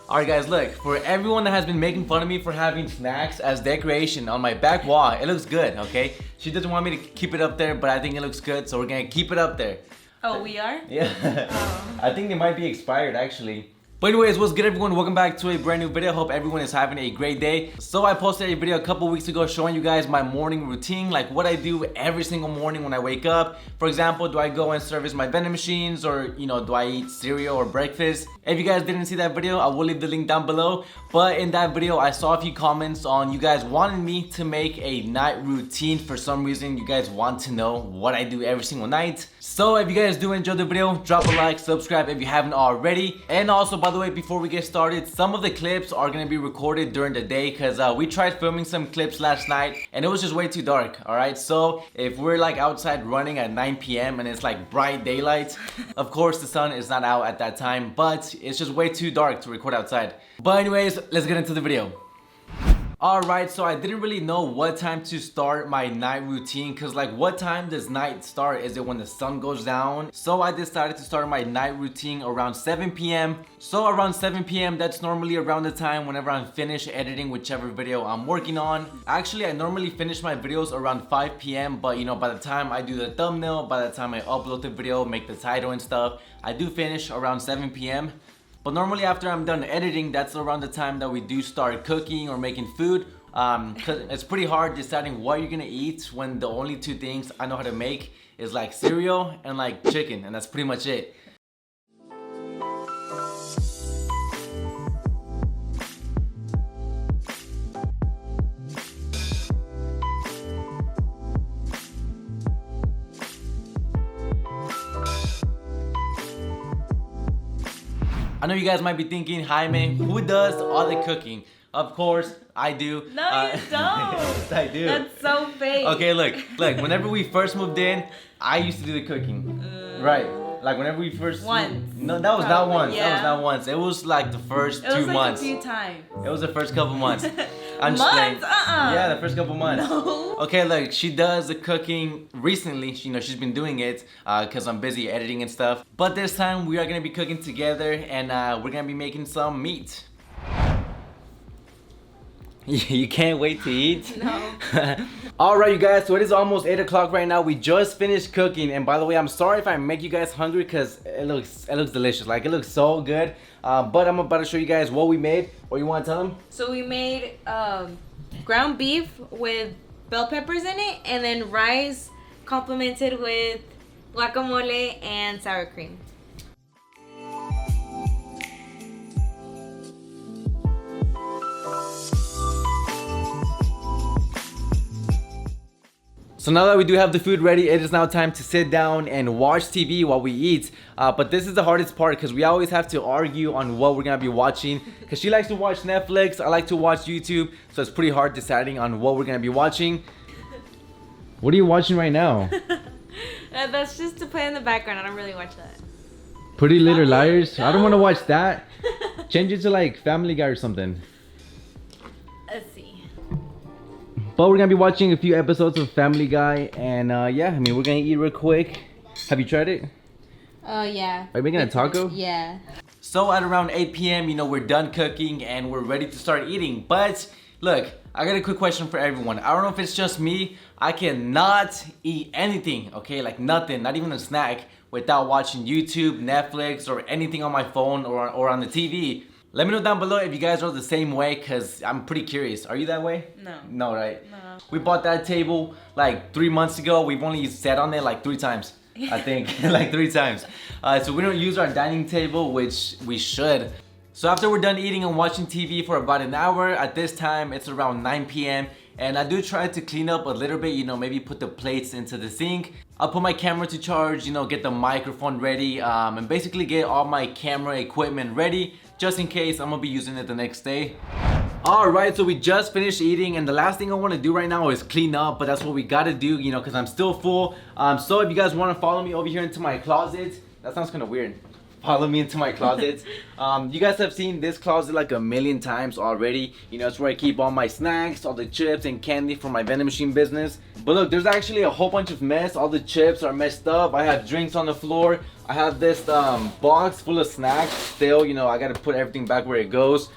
Alright guys, look, for everyone that has been making fun of me for having snacks as decoration on my back wall, it looks good, okay? She doesn't want me to keep it up there, but I think it looks good, so we're gonna keep it up there. Oh, we are? Yeah. Oh. I think they might be expired actually. But anyways, what's good everyone? Welcome back to a brand new video. Hope everyone is having a great day. So I posted a video a couple weeks ago showing you guys my morning routine, like what I do every single morning when I wake up. For example, do I go and service my vending machines, or do I eat cereal or breakfast? If you guys didn't see that video, I will leave the link down below. But in that video, I saw a few comments on you guys wanting me to make a night routine. For some reason, you guys want to know what I do every single night. So if you guys do enjoy the video, drop a like, subscribe if you haven't already. And also, by the way, before we get started, some of the clips are gonna be recorded during the day because we tried filming some clips last night and it was just way too dark. All right, so if we're like outside running at 9 p.m. and it's like bright daylight, of course the sun is not out at that time, but it's just way too dark to record outside. But anyways, let's get into the video. Alright, so I didn't really know what time to start my night routine, because like what time does night start? Is it when the sun goes down? So I decided to start my night routine around 7 p.m. So around 7 p.m. that's normally around the time whenever I'm finished editing whichever video I'm working on. Actually, I normally finish my videos around 5 p.m. but by the time I do the thumbnail, by the time I upload the video, make the title and stuff, I do finish around 7 p.m. But normally after I'm done editing, that's around the time that we do start cooking or making food. Cause it's pretty hard deciding what you're gonna eat when the only two things I know how to make is like cereal and like chicken, and that's pretty much it. I know you guys might be thinking, Jaime, who does all the cooking? Of course, I do. No, you don't. Yes, I do. That's so fake. Okay, look. Whenever we first moved in, I used to do the cooking. Right. Like whenever we first. Once. No, that was not once. Yeah. That was not once. It was like the first 2 months. It was like a few times. It was the first couple months. I'm just playing. Months? Yeah, the first couple months. No. Okay, look, she does the cooking recently. She's been doing it because I'm busy editing and stuff. But this time we are gonna be cooking together, and we're gonna be making some meat. You can't wait to eat? No. Alright you guys, so it is almost 8 o'clock right now. We just finished cooking, and by the way, I'm sorry if I make you guys hungry because it looks delicious. Like, it looks so good. But I'm about to show you guys what we made. What you want to tell them? So we made ground beef with bell peppers in it, and then rice complemented with guacamole and sour cream. So now that we do have the food ready, it is now time to sit down and watch TV while we eat. But this is the hardest part because we always have to argue on what we're gonna be watching. Because she likes to watch Netflix, I like to watch YouTube, so it's pretty hard deciding on what we're gonna be watching. What are you watching right now? That's just to play in the background. I don't really watch that. Pretty Little Liars? I don't want to watch that. Change it to like Family Guy or something. Let's see. But we're gonna be watching a few episodes of Family Guy, and yeah, I mean, we're gonna eat real quick. Have you tried it? Oh, yeah. Are you making a taco? Yeah. So at around 8 p.m., we're done cooking and we're ready to start eating. But look, I got a quick question for everyone. I don't know if it's just me. I cannot eat anything, okay? Like nothing, not even a snack, without watching YouTube, Netflix, or anything on my phone or on the TV. Let me know down below if you guys are the same way, because I'm pretty curious. Are you that way? No. No, right? No. We bought that table like 3 months ago. We've only sat on it like 3 times. I think like 3 times. So we don't use our dining table, which we should. So after we're done eating and watching TV for about an hour, at this time it's around 9 p.m. and I do try to clean up a little bit, maybe put the plates into the sink. I'll put my camera to charge, get the microphone ready, and basically get all my camera equipment ready just in case I'm gonna be using it the next day. Alright, so we just finished eating, and the last thing I want to do right now is clean up, but that's what we gotta do, because I'm still full. So if you guys want to follow me over here into my closet, that sounds kind of weird. follow me into my closet. You guys have seen this closet like a million times already. You know, it's where I keep all my snacks, all the chips and candy for my vending machine business. But look, there's actually a whole bunch of mess. All the chips are messed up. I have drinks on the floor. I have this box full of snacks still. You know, I gotta put everything back where it goes.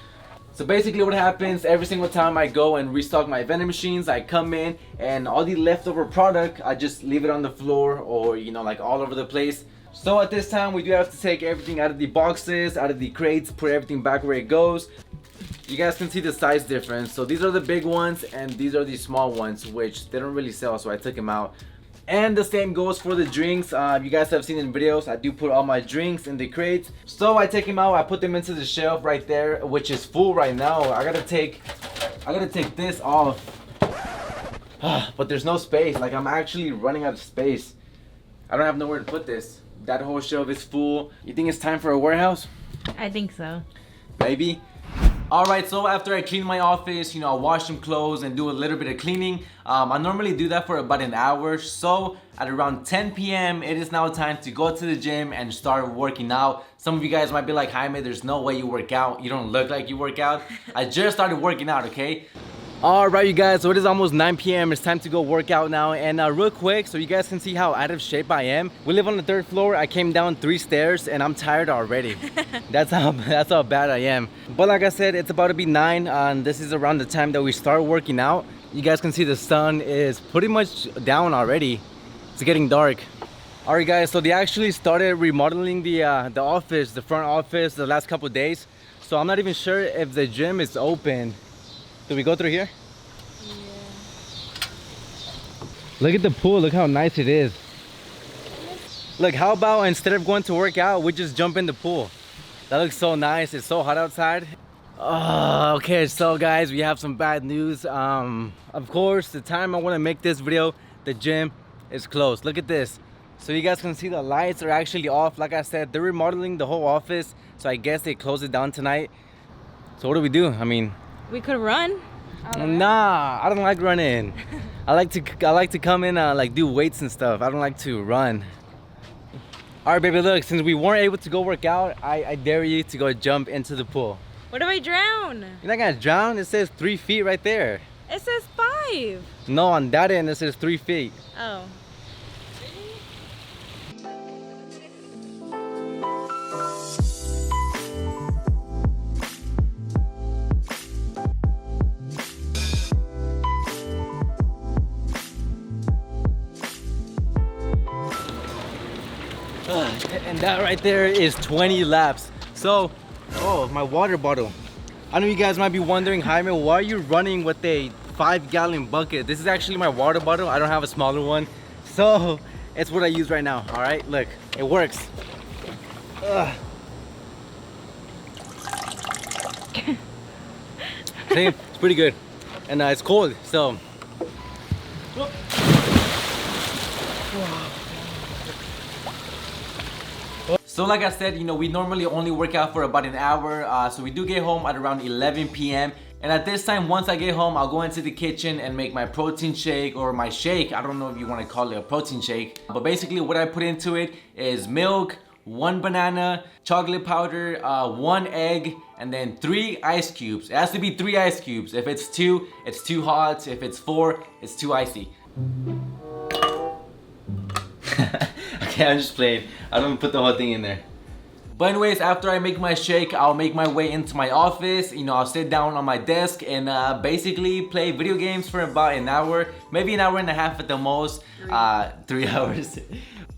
So basically what happens every single time I go and restock my vending machines, I come in and all the leftover product, I just leave it on the floor or, you know, like all over the place. So at this time we do have to take everything out of the boxes, out of the crates, put everything back where it goes. You guys can see the size difference. So these are the big ones and these are the small ones, which they don't really sell, so I took them out. And the same goes for the drinks. You guys have seen in videos, I do put all my drinks in the crates. So I take them out, I put them into the shelf right there, which is full right now. I gotta take this off. But there's no space. Like, I'm actually running out of space. I don't have nowhere to put this. That whole shelf is full. You think it's time for a warehouse? I think so. Maybe. Alright, so after I clean my office, you know, I wash some clothes and do a little bit of cleaning. I normally do that for about an hour. So at around 10 p.m. it is now time to go to the gym and start working out. Some of you guys might be like, Jaime, there's no way you work out. You don't look like you work out. I just started working out, okay? Alright you guys, so it is almost 9 p.m. It's time to go work out now. And real quick, so you guys can see how out of shape I am. We live on the 3rd floor. I came down 3 stairs and I'm tired already. That's how bad I am. But like I said, it's about to be 9 and this is around the time that we start working out. You guys can see the sun is pretty much down already. It's getting dark. Alright guys, so they actually started remodeling the office, the front office, the last couple of days. So I'm not even sure if the gym is open. Do we go through here? Yeah. Look at the pool, look how nice it is. Look, how about instead of going to work out, we just jump in the pool? That looks so nice, it's so hot outside. Okay, so guys, we have some bad news. Of course, the time I want to make this video, the gym is closed. Look at this. So you guys can see the lights are actually off. Like I said, they're remodeling the whole office. So I guess they closed it down tonight. So what do we do? I mean, We could run. nah, I don't like running. I like to come in like do weights and stuff. I don't like to run. All right, baby, look, since we weren't able to go work out, I dare you to go jump into the pool. What if I drown? You're not gonna drown. It says 3 feet right there. It says 5. No, on that end it says 3 feet. Oh. And that right there is 20 laps. So, oh, my water bottle. I know you guys might be wondering, Jaime, why are you running with a 5-gallon bucket? This is actually my water bottle. I don't have a smaller one. So, it's what I use right now, all right? Look, it works. See, it's pretty good. And it's cold, so. So like I said, you know, we normally only work out for about an hour. So we do get home at around 11 p.m. And at this time, once I get home, I'll go into the kitchen and make my protein shake or my shake. I don't know if you want to call it a protein shake. But basically what I put into it is milk, 1 banana, chocolate powder, 1 egg, and then 3 ice cubes. It has to be 3 ice cubes. If it's 2, it's too hot. If it's 4, it's too icy. Okay, I'm just playing. I don't put the whole thing in there. But anyways, after I make my shake, I'll make my way into my office. You know, I'll sit down on my desk and basically play video games for about an hour, maybe an hour and a half at the most. 3 hours.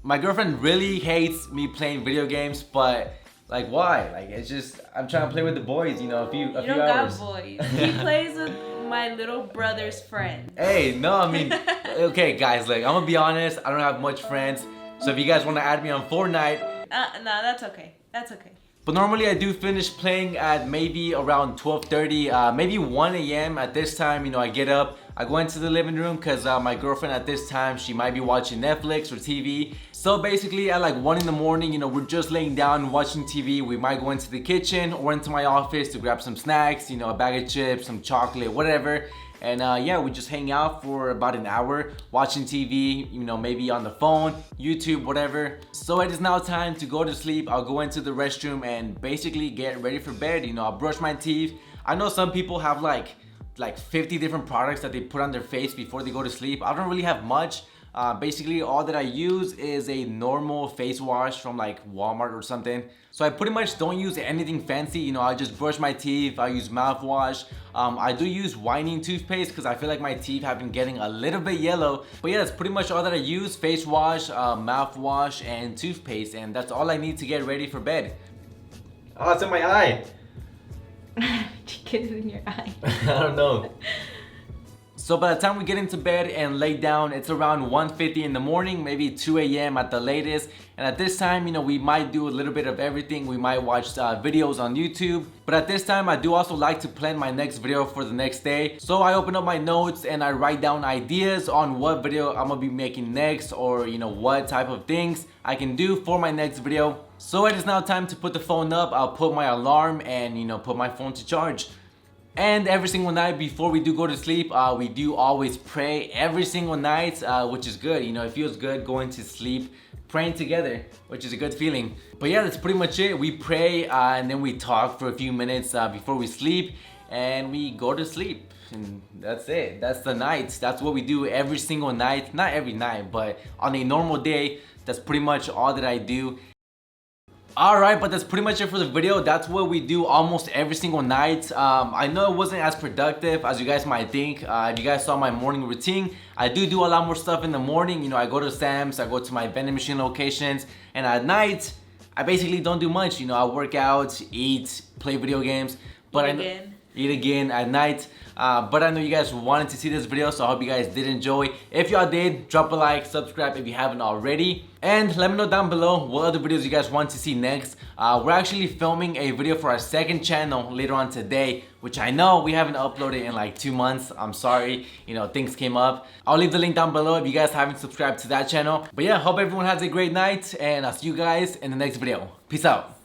My girlfriend really hates me playing video games, but like, why? Like, it's just, I'm trying to play with the boys, you know, a few hours. You don't got boys. He plays with my little brother's friend. Hey, no, I mean, okay, guys, like, I'm gonna be honest, I don't have much friends. So if you guys want to add me on Fortnite, no, that's okay. That's okay. But normally I do finish playing at maybe around 12:30, maybe 1 a.m. At this time, you know, I get up, I go into the living room because my girlfriend at this time, she might be watching Netflix or TV. So basically at like 1 in the morning, you know, we're just laying down watching TV. We might go into the kitchen or into my office to grab some snacks, you know, a bag of chips, some chocolate, whatever. And yeah, we just hang out for about an hour watching TV, you know, maybe on the phone, YouTube, whatever. So it is now time to go to sleep. I'll go into the restroom and basically get ready for bed. You know, I'll brush my teeth. I know some people have like 50 different products that they put on their face before they go to sleep. I don't really have much. Basically all that I use is a normal face wash from like Walmart or something. So I pretty much don't use anything fancy. You know, I just brush my teeth, I use mouthwash. I do use whitening toothpaste because I feel like my teeth have been getting a little bit yellow. But yeah, that's pretty much all that I use: face wash, mouthwash, and toothpaste. And that's all I need to get ready for bed. Oh, it's in my eye. Get it in your eye. I don't know. So by the time we get into bed and lay down, it's around 1:50 in the morning, maybe 2 a.m. at the latest. And at this time, you know, we might do a little bit of everything. We might watch videos on YouTube. But at this time, I do also like to plan my next video for the next day. So I open up my notes and I write down ideas on what video I'm gonna be making next, or you know, what type of things I can do for my next video. So it is now time to put the phone up. I'll put my alarm and, you know, put my phone to charge. And every single night before we do go to sleep, we do always pray every single night, which is good. You know, it feels good going to sleep praying together, which is a good feeling. But yeah, that's pretty much it. We pray and then we talk for a few minutes before we sleep, and we go to sleep. And that's it. That's the night. That's what we do every single night. Not every night, but on a normal day, that's pretty much all that I do. Alright, but that's pretty much it for the video. That's what we do almost every single night. I know it wasn't as productive as you guys might think. If you guys saw my morning routine, I do a lot more stuff in the morning. You know, I go to Sam's, I go to my vending machine locations, and at night, I basically don't do much. You know, I work out, eat, play video games, but eat again at night. But I know you guys wanted to see this video, so I hope you guys did enjoy. If y'all did, drop a like, subscribe if you haven't already, and let me know down below what other videos you guys want to see next. We're actually filming a video for our second channel later on today, which I know we haven't uploaded in like 2 months. I'm sorry, you know, things came up. I'll leave the link down below if you guys haven't subscribed to that channel. But yeah, hope everyone has a great night, and I'll see you guys in the next video. Peace out.